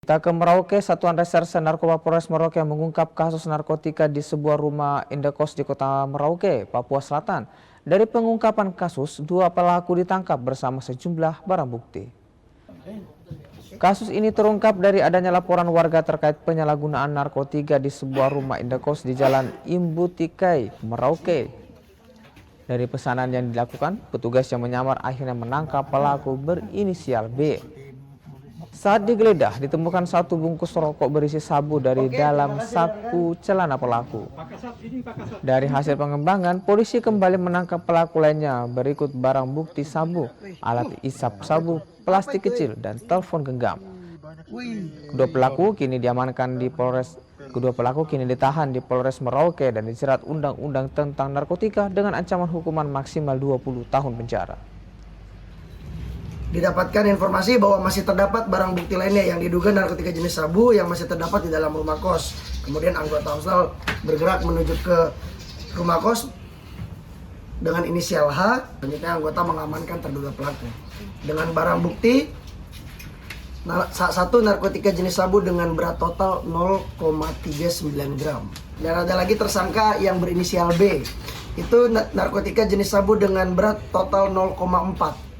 Kita ke Merauke, Satuan Reserse Narkoba Polres Merauke yang mengungkap kasus narkotika di sebuah rumah indekos di kota Merauke, Papua Selatan. Dari pengungkapan kasus, 2 pelaku ditangkap bersama sejumlah barang bukti. Kasus ini terungkap dari adanya laporan warga terkait penyalahgunaan narkotika di sebuah rumah indekos di Jalan Imbutikai, Merauke. Dari pesanan yang dilakukan, petugas yang menyamar akhirnya menangkap pelaku berinisial B. Saat digeledah, ditemukan 1 bungkus rokok berisi sabu dari dalam saku celana pelaku. Dari hasil pengembangan, polisi kembali menangkap pelaku lainnya berikut barang bukti sabu, alat isap sabu, plastik kecil, dan telepon genggam. Kedua pelaku kini ditahan di Polres Merauke dan dijerat Undang-Undang tentang narkotika dengan ancaman hukuman maksimal 20 tahun penjara. Didapatkan informasi bahwa masih terdapat barang bukti lainnya yang diduga narkotika jenis sabu yang masih terdapat di dalam rumah kos. Kemudian anggota OSL bergerak menuju ke rumah kos dengan inisial H. Selanjutnya anggota mengamankan terduga pelaku. Dengan barang bukti, 1 narkotika jenis sabu dengan berat total 0,39 gram. Dan ada lagi tersangka yang berinisial B. Itu narkotika jenis sabu dengan berat total 0,4.